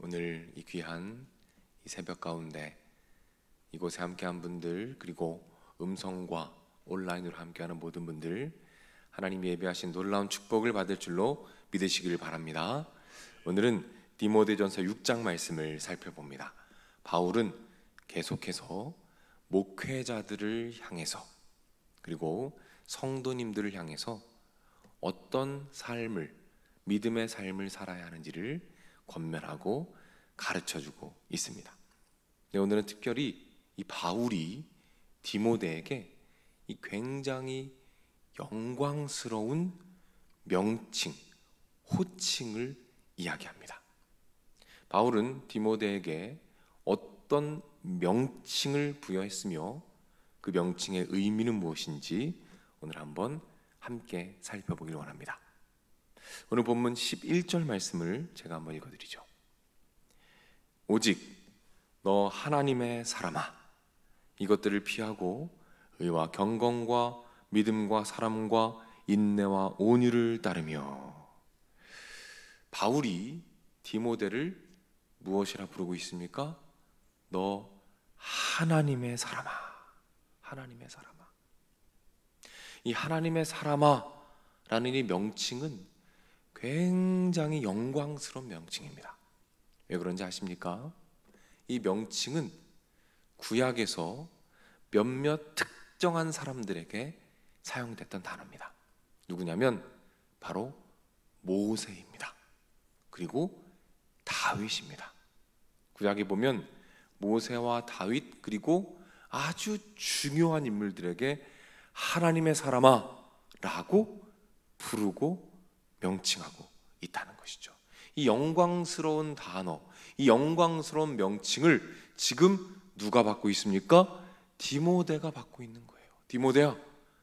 오늘 이 귀한 이 새벽 가운데 이곳에 함께한 분들, 그리고 음성과 온라인으로 함께하는 모든 분들, 하나님이 예비하신 놀라운 축복을 받을 줄로 믿으시기를 바랍니다. 오늘은 디모데전서 6장 말씀을 살펴봅니다. 바울은 계속해서 목회자들을 향해서, 그리고 성도님들을 향해서 어떤 삶을, 믿음의 삶을 살아야 하는지를 권면하고 가르쳐주고 있습니다. 네, 오늘은 특별히 이 바울이 디모데에게 이 굉장히 영광스러운 명칭, 호칭을 이야기합니다. 바울은 디모데에게 어떤 명칭을 부여했으며 그 명칭의 의미는 무엇인지 오늘 한번 함께 살펴보기를 원합니다. 오늘 본문 11절 말씀을 제가 한번 읽어드리죠. 오직 너 하나님의 사람아, 이것들을 피하고 의와 경건과 믿음과 사랑과 인내와 온유를 따르며. 바울이 디모데를 무엇이라 부르고 있습니까? 너 하나님의 사람아, 하나님의 사람아. 이 하나님의 사람아 라는 이 명칭은 굉장히 영광스러운 명칭입니다. 왜 그런지 아십니까? 이 명칭은 구약에서 몇몇 특정한 사람들에게 사용됐던 단어입니다. 누구냐면 바로 모세입니다. 그리고 다윗입니다. 구약에 보면 모세와 다윗, 그리고 아주 중요한 인물들에게 하나님의 사람아 라고 부르고 명칭하고 있다는 것이죠. 이 영광스러운 단어, 이 영광스러운 명칭을 지금 누가 받고 있습니까? 디모데가 받고 있는 거예요. 디모데야,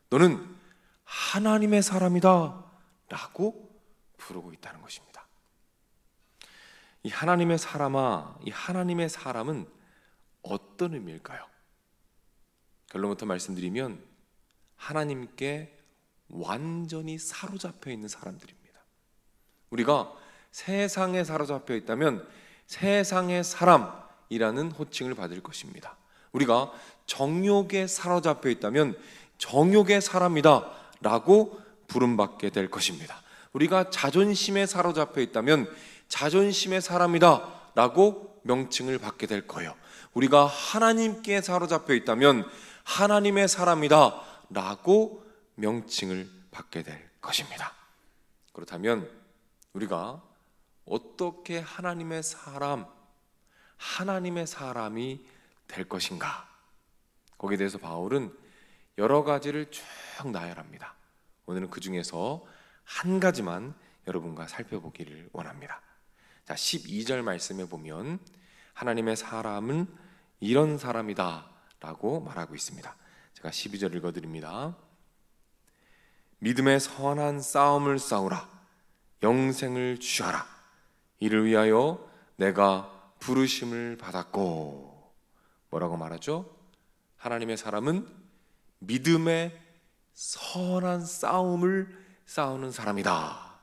너는 하나님의 사람이다 라고 부르고 있다는 것입니다. 이 하나님의 사람아, 이 하나님의 사람은 어떤 의미일까요? 결론부터 말씀드리면 하나님께 완전히 사로잡혀 있는 사람들입니다. 우리가 세상에 사로잡혀 있다면 세상의 사람이라는 호칭을 받을 것입니다. 우리가 정욕에 사로잡혀 있다면 정욕의 사람이다 라고 부름받게 될 것입니다. 우리가 자존심에 사로잡혀 있다면 자존심의 사람이다 라고 명칭을 받게 될 거예요. 우리가 하나님께 사로잡혀 있다면 하나님의 사람이다 라고 명칭을 받게 될 것입니다. 그렇다면 우리가 어떻게 하나님의 사람이 될 것인가? 거기에 대해서 바울은 여러 가지를 쭉 나열합니다. 오늘은 그 중에서 한 가지만 여러분과 살펴보기를 원합니다. 자, 12절 말씀에 보면 하나님의 사람은 이런 사람이다 라고 말하고 있습니다. 제가 12절 읽어드립니다. 믿음의 선한 싸움을 싸우라. 영생을 취하라. 이를 위하여 내가 부르심을 받았고. 뭐라고 말하죠? 하나님의 사람은 믿음의 선한 싸움을 싸우는 사람이다.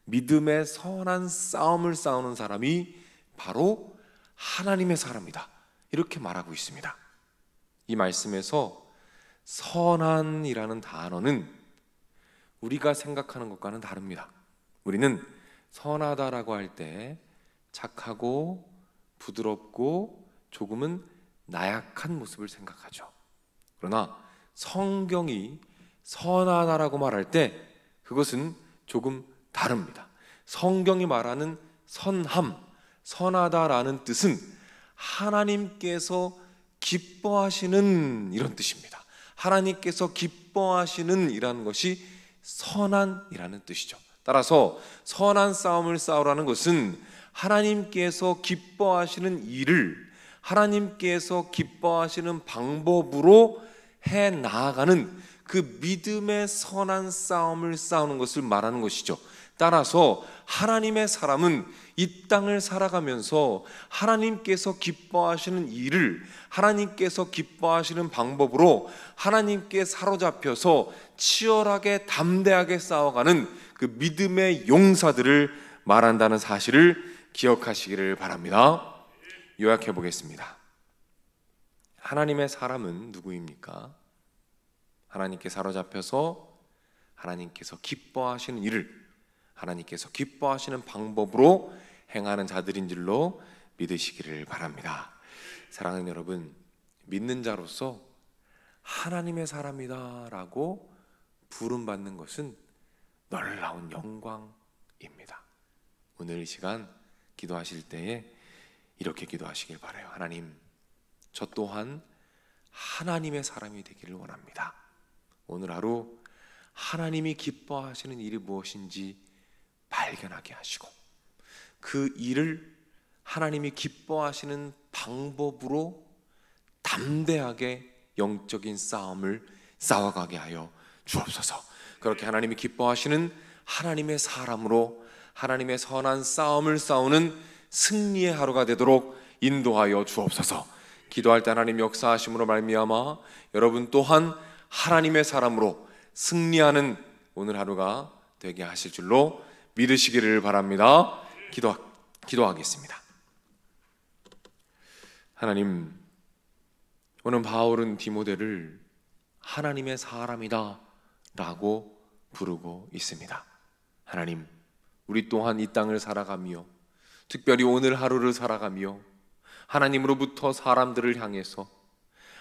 믿음의 선한 싸움을 싸우는 사람이 바로 하나님의 사람이다. 이렇게 말하고 있습니다. 이 말씀에서 선한이라는 단어는 우리가 생각하는 것과는 다릅니다. 우리는 선하다라고 할 때 착하고 부드럽고 조금은 나약한 모습을 생각하죠. 그러나 성경이 선하다라고 말할 때 그것은 조금 다릅니다. 성경이 말하는 선함, 선하다라는 뜻은 하나님께서 기뻐하시는 이런 뜻입니다. 하나님께서 기뻐하시는 이라는 것이 선한이라는 뜻이죠. 따라서 선한 싸움을 싸우라는 것은 하나님께서 기뻐하시는 일을 하나님께서 기뻐하시는 방법으로 해 나아가는 그 믿음의 선한 싸움을 싸우는 것을 말하는 것이죠. 따라서 하나님의 사람은 이 땅을 살아가면서 하나님께서 기뻐하시는 일을 하나님께서 기뻐하시는 방법으로 하나님께 사로잡혀서 치열하게 담대하게 싸워가는 그 믿음의 용사들을 말한다는 사실을 기억하시기를 바랍니다. 요약해 보겠습니다. 하나님의 사람은 누구입니까? 하나님께 사로잡혀서 하나님께서 기뻐하시는 일을 하나님께서 기뻐하시는 방법으로 행하는 자들인 줄로 믿으시기를 바랍니다. 사랑하는 여러분, 믿는 자로서 하나님의 사람이다 라고 부름받는 것은 놀라운 영광입니다. 오늘 이 시간 기도하실 때에 이렇게 기도하시길 바라요. 하나님, 저 또한 하나님의 사람이 되기를 원합니다. 오늘 하루 하나님이 기뻐하시는 일이 무엇인지 발견하게 하시고 그 일을 하나님이 기뻐하시는 방법으로 담대하게 영적인 싸움을 싸워가게 하여 주옵소서. 그렇게 하나님이 기뻐하시는 하나님의 사람으로 하나님의 선한 싸움을 싸우는 승리의 하루가 되도록 인도하여 주옵소서. 기도할 때 하나님 역사하심으로 말미암아 여러분 또한 하나님의 사람으로 승리하는 오늘 하루가 되게 하실 줄로 믿으시기를 바랍니다. 기도하겠습니다. 하나님, 오늘 바울은 디모데를 하나님의 사람이다 라고 부르고 있습니다. 하나님, 우리 또한 이 땅을 살아가며 특별히 오늘 하루를 살아가며 하나님으로부터 사람들을 향해서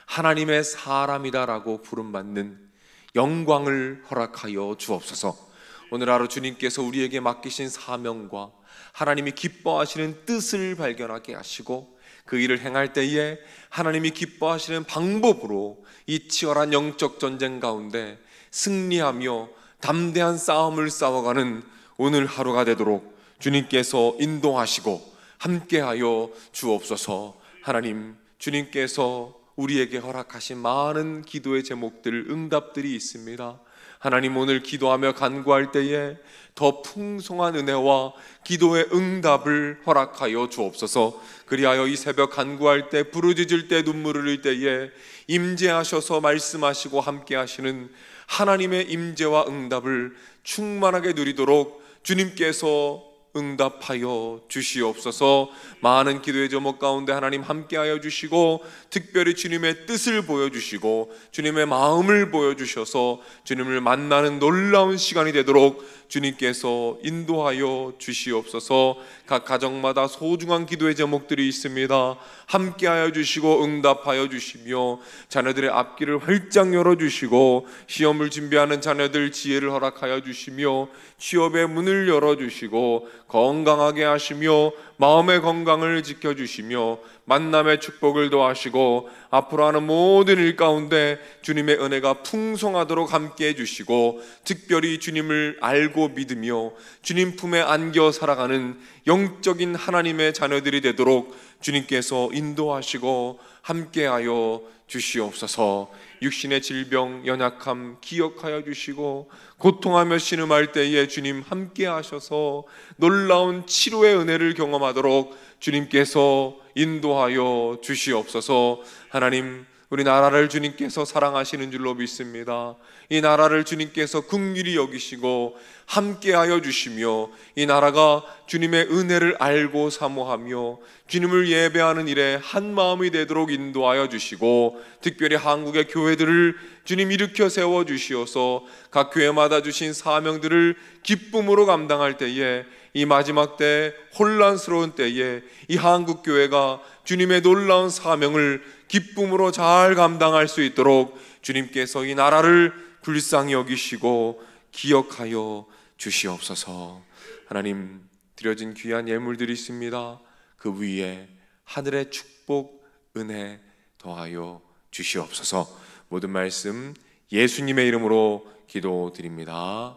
하나님의 사람이다라고 부름받는 영광을 허락하여 주옵소서. 오늘 하루 주님께서 우리에게 맡기신 사명과 하나님이 기뻐하시는 뜻을 발견하게 하시고 그 일을 행할 때에 하나님이 기뻐하시는 방법으로 이 치열한 영적 전쟁 가운데 승리하며 담대한 싸움을 싸워가는 오늘 하루가 되도록 주님께서 인도하시고 함께하여 주옵소서. 하나님, 주님께서 우리에게 허락하신 많은 기도의 제목들, 응답들이 있습니다. 하나님, 오늘 기도하며 간구할 때에 더 풍성한 은혜와 기도의 응답을 허락하여 주옵소서. 그리하여 이 새벽 간구할 때, 부르짖을 때, 눈물을 흘릴 때에 임재하셔서 말씀하시고 함께 하시는 하나님의 임재와 응답을 충만하게 누리도록 주님께서 응답하여 주시옵소서. 많은 기도의 제목 가운데 하나님 함께하여 주시고 특별히 주님의 뜻을 보여주시고 주님의 마음을 보여주셔서 주님을 만나는 놀라운 시간이 되도록 주님께서 인도하여 주시옵소서. 각 가정마다 소중한 기도의 제목들이 있습니다. 함께하여 주시고 응답하여 주시며 자녀들의 앞길을 활짝 열어주시고 시험을 준비하는 자녀들 지혜를 허락하여 주시며 취업의 문을 열어주시고 건강하게 하시며 마음의 건강을 지켜주시며 만남의 축복을 더하시고 앞으로 하는 모든 일 가운데 주님의 은혜가 풍성하도록 함께 해주시고 특별히 주님을 알고 믿으며 주님 품에 안겨 살아가는 영적인 하나님의 자녀들이 되도록 주님께서 인도하시고 함께하여 주시옵소서. 육신의 질병, 연약함 기억하여 주시고 고통하며 신음할 때에 주님 함께 하셔서 놀라운 치료의 은혜를 경험하도록 주님께서 인도하여 주시옵소서. 하나님, 우리 나라를 주님께서 사랑하시는 줄로 믿습니다. 이 나라를 주님께서 긍휼히 여기시고 함께하여 주시며 이 나라가 주님의 은혜를 알고 사모하며 주님을 예배하는 일에 한 마음이 되도록 인도하여 주시고 특별히 한국의 교회들을 주님 일으켜 세워 주시어서 각 교회마다 주신 사명들을 기쁨으로 감당할 때에 이 마지막 때 혼란스러운 때에 이 한국 교회가 주님의 놀라운 사명을 기쁨으로 잘 감당할 수 있도록 주님께서 이 나라를 불쌍히 여기시고 기억하여 주시옵소서. 하나님, 드려진 귀한 예물들이 있습니다. 그 위에 하늘의 축복, 은혜 더하여 주시옵소서. 모든 말씀 예수님의 이름으로 기도드립니다.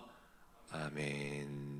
아멘.